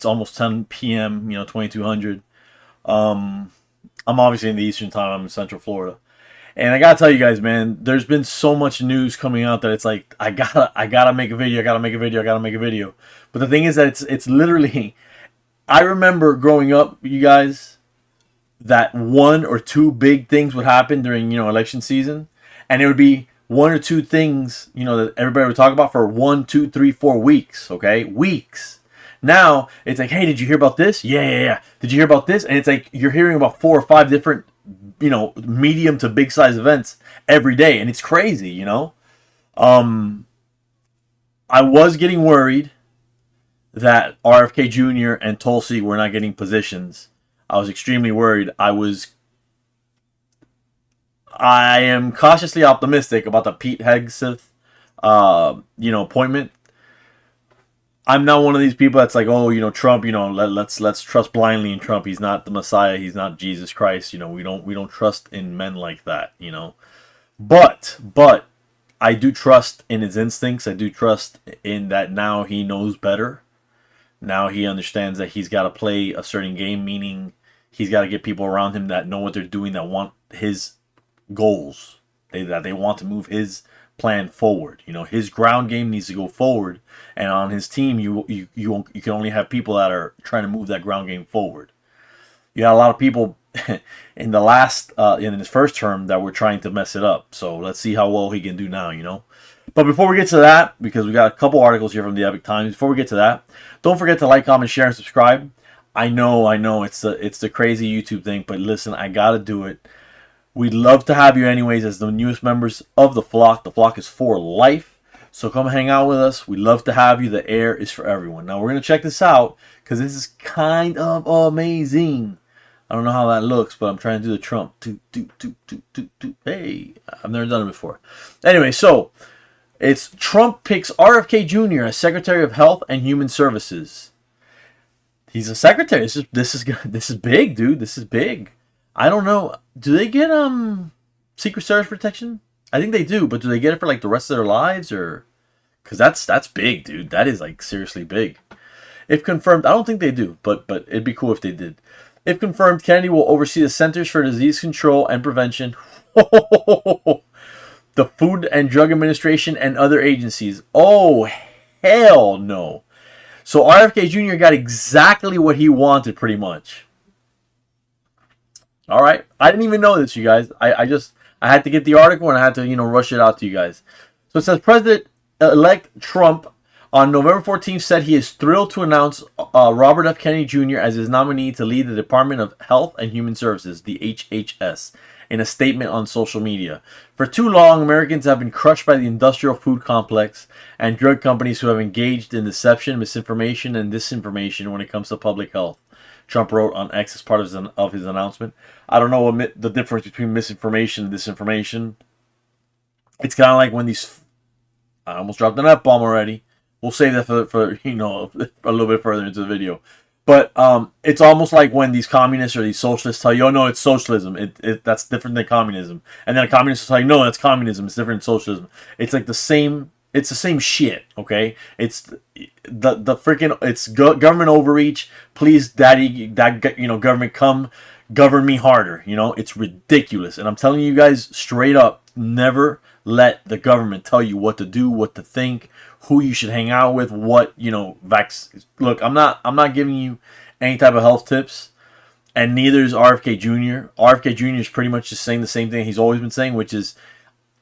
It's almost 10 p.m. 2200. Um, I'm obviously in the Eastern time. I'm in Central Florida. And I gotta tell you guys, man, there's been so much news coming out that it's like I gotta make a video, I gotta make a video, I gotta make a video. But the thing is that it's literally I remember growing up, you guys, that one or two big things would happen during election season, and it would be one or two things that everybody would talk about for 1, 2, 3, 4 weeks. Okay, weeks. Now it's like, hey, did you hear about this? Yeah, yeah, yeah. Did you hear about this? And it's like you're hearing about 4 or 5 different medium to big size events every day, and it's crazy. Um, I was getting worried that RFK Jr. and Tulsi were not getting positions. I was extremely worried. I am cautiously optimistic about the Pete Hegseth, appointment. I'm not one of these people that's like, oh, Trump, let's trust blindly in Trump. He's not the Messiah. He's not Jesus Christ. We don't trust in men like that. But I do trust in his instincts. I do trust in that now he knows better. Now he understands that he's got to play a certain game, meaning he's got to get people around him that know what they're doing, that want his goals, that they want to move his plan forward. His ground game needs to go forward, and on his team, you can only have people that are trying to move that ground game forward. You had a lot of people in the last in his first term that were trying to mess it up. So let's see how well he can do now. But before we get to that, because we got a couple articles here from the Epic Times, before we get to that, don't forget to like, comment, share, and subscribe. I know, it's the crazy YouTube thing, but listen, I gotta do it. We'd love to have you anyways as the newest members of the flock. The flock is for life. So come hang out with us. We'd love to have you. The air is for everyone. Now we're gonna check this out because this is kind of amazing. I don't know how that looks, but I'm trying to do the Trump. Hey, I've never done it before. Anyway, so it's Trump picks RFK Jr. as Secretary of Health and Human Services. He's a secretary. This is big, dude. This is big. I don't know. Do they get Secret Service protection? I think they do, but do they get it for like the rest of their lives, or because that's big, dude. That is like seriously big. If confirmed, I don't think they do, but it'd be cool if they did. If confirmed, Kennedy will oversee the Centers for Disease Control and Prevention, the Food and Drug Administration, and other agencies. Oh, hell no. So RFK Jr. got exactly what he wanted, pretty much. All right. I didn't even know this, you guys. I had to get the article and I had to, rush it out to you guys. So it says President-elect Trump on November 14th said he is thrilled to announce Robert F. Kennedy Jr. as his nominee to lead the Department of Health and Human Services, the HHS, in a statement on social media. For too long, Americans have been crushed by the industrial food complex and drug companies who have engaged in deception, misinformation, and disinformation when it comes to public health. Trump wrote on X as part of his announcement. I don't know what the difference between misinformation and disinformation. It's kind of like when these... I almost dropped an F-bomb already. We'll save that for a little bit further into the video. But it's almost like when these communists or these socialists tell you, oh, no, it's socialism. That's different than communism. And then a communist will tell you, no, that's communism. It's different than socialism. It's like the same... It's the same shit, okay? It's the freaking... It's government overreach. Please, daddy, government, come govern me harder. It's ridiculous. And I'm telling you guys straight up, never let the government tell you what to do, what to think, who you should hang out with, what, Look, I'm not giving you any type of health tips, and neither is RFK Jr. RFK Jr. is pretty much just saying the same thing he's always been saying, which is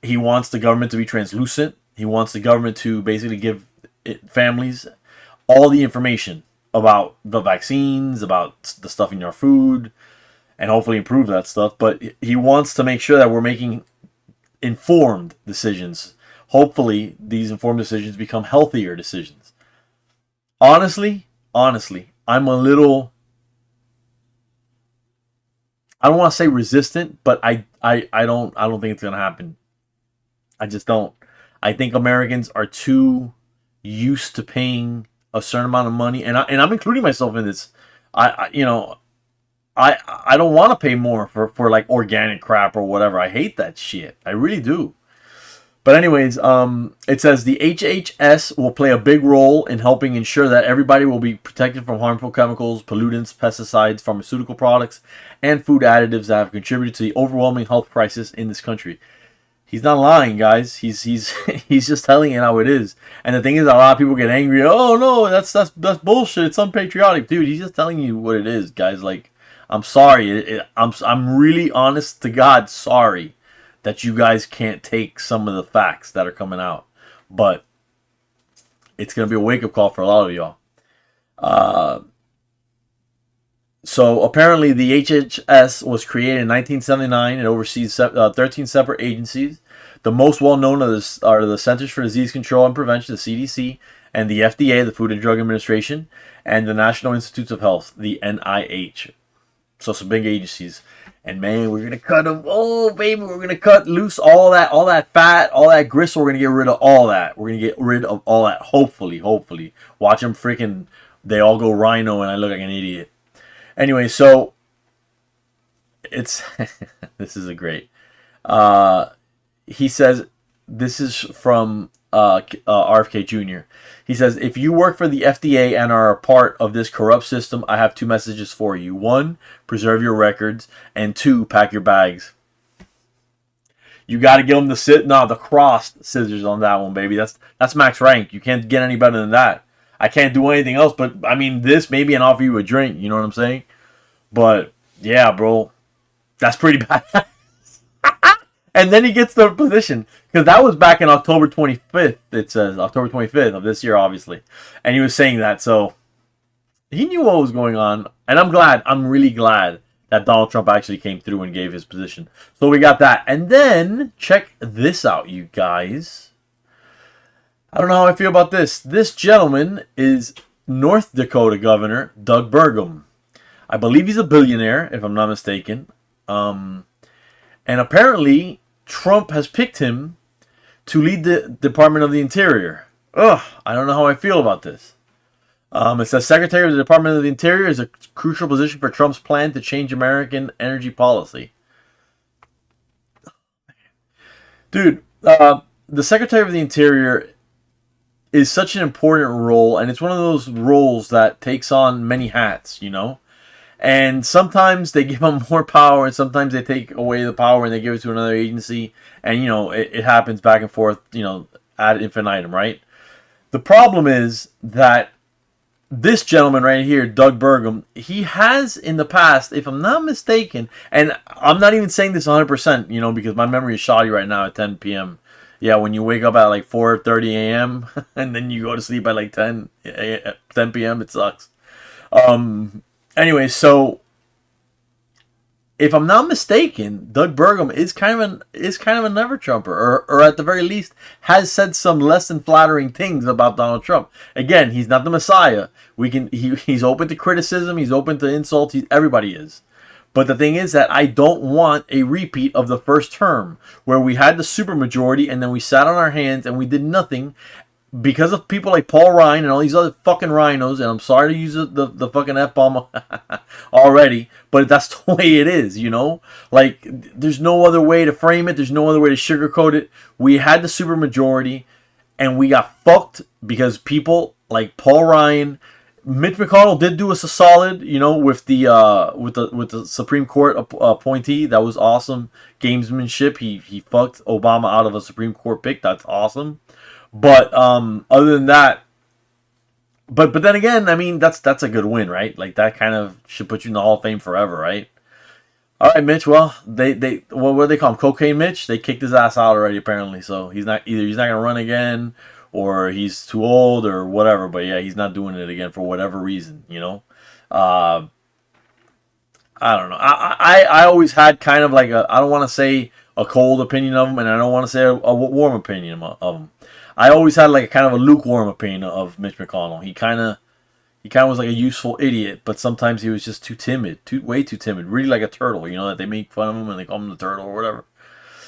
he wants the government to be translucent. He wants the government to basically give families all the information about the vaccines, about the stuff in your food, and hopefully improve that stuff. But he wants to make sure that we're making informed decisions. Hopefully, these informed decisions become healthier decisions. Honestly, I'm a little... I don't want to say resistant, but I don't think it's going to happen. I just don't. I think Americans are too used to paying a certain amount of money, and I'm including myself in this. I don't want to pay more for like organic crap or whatever. I hate that shit. I really do. But anyways, it says the HHS will play a big role in helping ensure that everybody will be protected from harmful chemicals, pollutants, pesticides, pharmaceutical products, and food additives that have contributed to the overwhelming health crisis in this country. He's not lying, guys. He's he's just telling it how it is. And the thing is, a lot of people get angry. Oh no, that's bullshit. It's unpatriotic, dude. He's just telling you what it is, guys. Like, I'm sorry. I'm really honest to God sorry that you guys can't take some of the facts that are coming out. But it's going to be a wake-up call for a lot of y'all. So apparently the HHS was created in 1979 and oversees 13 separate agencies. The most well-known are the Centers for Disease Control and Prevention, the CDC, and the FDA, the Food and Drug Administration, and the National Institutes of Health, the NIH. So some big agencies. And man, we're gonna cut them. Oh baby, we're gonna cut loose all that fat, all that gristle. We're gonna get rid of all that. We're gonna get rid of all that. Hopefully. Watch them freaking. They all go rhino, and I look like an idiot. Anyway, so it's this is a great. He says this is from RFK Jr. He says, if you work for the FDA and are a part of this corrupt system, I have two messages for you. One, preserve your records. And two, pack your bags. You got to give them the crossed scissors on that one, baby. That's max rank. You can't get any better than that. I can't do anything else, but I mean, this maybe and offer you a drink. You know what I'm saying? But yeah, bro, that's pretty bad. And then he gets the position, because that was back in October 25th. It says October 25th of this year, obviously. And he was saying that, so he knew what was going on. And I'm really glad that Donald Trump actually came through and gave his position. So we got that. And then, check this out, you guys. I don't know how I feel about this. This gentleman is North Dakota Governor Doug Burgum. I believe he's a billionaire, if I'm not mistaken. And apparently, Trump has picked him to lead the Department of the Interior. Ugh, I don't know how I feel about this. It says Secretary of the Department of the Interior is a crucial position for Trump's plan to change American energy policy. Dude, the Secretary of the Interior is such an important role, and it's one of those roles that takes on many hats, you know? And sometimes they give them more power, and sometimes they take away the power and they give it to another agency. And, you know, it happens back and forth, you know, ad infinitum, right? The problem is that this gentleman right here, Doug Burgum, he has in the past, if I'm not mistaken, and I'm not even saying this 100%, you know, because my memory is shoddy right now at 10 p.m. Yeah, when you wake up at like 4:30 a.m. and then you go to sleep at like 10 p.m., it sucks. Anyway, so if I'm not mistaken, Doug Burgum is kind of a never Trumper, or at the very least has said some less than flattering things about Donald Trump. Again, he's not the Messiah. He's open to criticism. He's open to insult. Everybody is. But the thing is that I don't want a repeat of the first term where we had the supermajority and then we sat on our hands and we did nothing. Because of people like Paul Ryan and all these other fucking rhinos, and I'm sorry to use the fucking F-bomb already, but that's the way it is, you know? Like, there's no other way to frame it. There's no other way to sugarcoat it. We had the supermajority, and we got fucked because people like Paul Ryan, Mitch McConnell did do us a solid, you know, with the Supreme Court appointee. That was awesome gamesmanship. He fucked Obama out of a Supreme Court pick. That's awesome. But other than that, but then again, I mean, that's a good win, right? Like, that kind of should put you in the Hall of Fame forever, right? All right, Mitch. Well, they what do they call him? Cocaine Mitch. They kicked his ass out already, apparently. So he's not gonna run again, or he's too old, or whatever. But yeah, he's not doing it again for whatever reason, you know. I don't know. I always had kind of like I don't want to say a cold opinion of him, and I don't want to say a warm opinion of him. I always had like a kind of a lukewarm opinion of Mitch McConnell. He kind of was like a useful idiot, but sometimes he was just too timid, way too timid, really like a turtle, you know, that they make fun of him and they call him the turtle or whatever.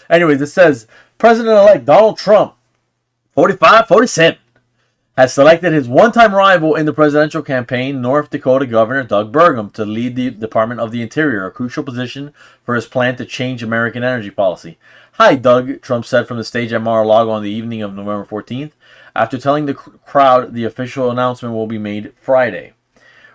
Anyways, it says President-elect Donald Trump, 47, has selected his one-time rival in the presidential campaign, North Dakota Governor Doug Burgum, to lead the Department of the Interior, a crucial position for his plan to change American energy policy. "Hi, Doug," Trump said from the stage at Mar-a-Lago on the evening of November 14th, after telling the crowd the official announcement will be made Friday.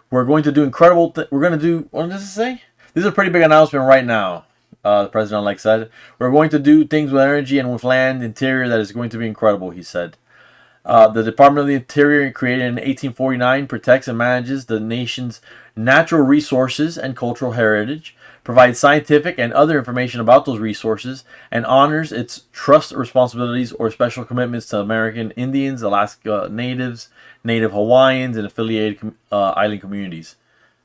"We're going to do incredible we're going to do, what does it say? This is a pretty big announcement right now," the president-elect said. "We're going to do things with energy and with land interior that is going to be incredible," he said. The Department of the Interior, created in 1849, protects and manages the nation's natural resources and cultural heritage, provides scientific and other information about those resources, and honors its trust responsibilities or special commitments to American Indians, Alaska Natives, Native Hawaiians, and affiliated island communities.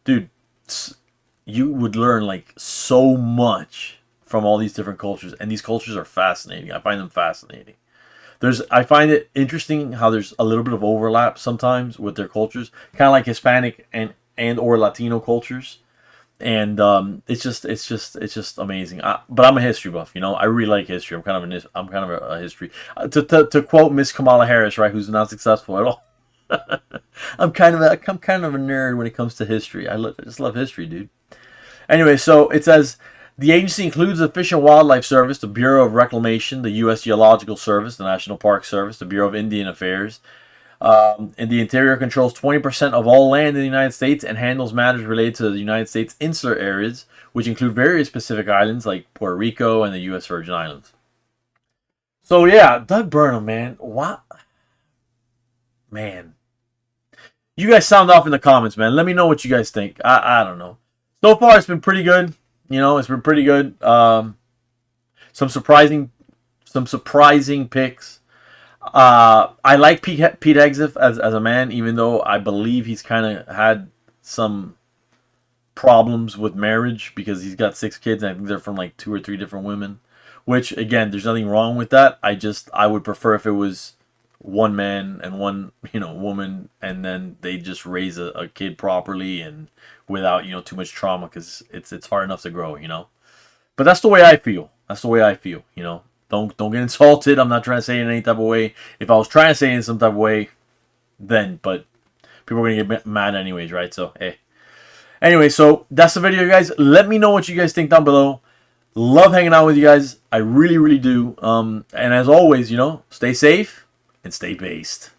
Dude, you would learn like so much from all these different cultures, and these cultures are fascinating. I find them fascinating. I find it interesting how there's a little bit of overlap sometimes with their cultures, kind of like Hispanic and or Latino cultures, and it's just amazing. But I'm a history buff, you know. I really like history. I'm kind of a history. To quote Miss Kamala Harris, right, who's not successful at all. I'm kind of a nerd when it comes to history. I just love history, dude. Anyway, so it says, the agency includes the Fish and Wildlife Service, the Bureau of Reclamation, the U.S. Geological Service, the National Park Service, the Bureau of Indian Affairs. And the Interior controls 20% of all land in the United States and handles matters related to the United States insular areas, which include various Pacific islands like Puerto Rico and the U.S. Virgin Islands. So yeah, Doug Burnham, man. What? Man. You guys sound off in the comments, man. Let me know what you guys think. I don't know. So far, it's been pretty good. You know, it's been pretty good. Some surprising picks. I like Pete Hegseth as a man, even though I believe he's kind of had some problems with marriage because he's got 6 kids, and I think they're from like 2 or 3 different women. Which, again, there's nothing wrong with that. I would prefer if it was one man and one, woman, and then they just raise a kid properly and without, too much trauma, because it's hard enough to grow, But that's the way I feel. Don't get insulted. I'm not trying to say it in any type of way. If I was trying to say it in some type of way, then, but people are going to get mad anyways, right? So, hey. Anyway, so that's the video, guys. Let me know what you guys think down below. Love hanging out with you guys. I really, really do. And as always, stay safe and stay based.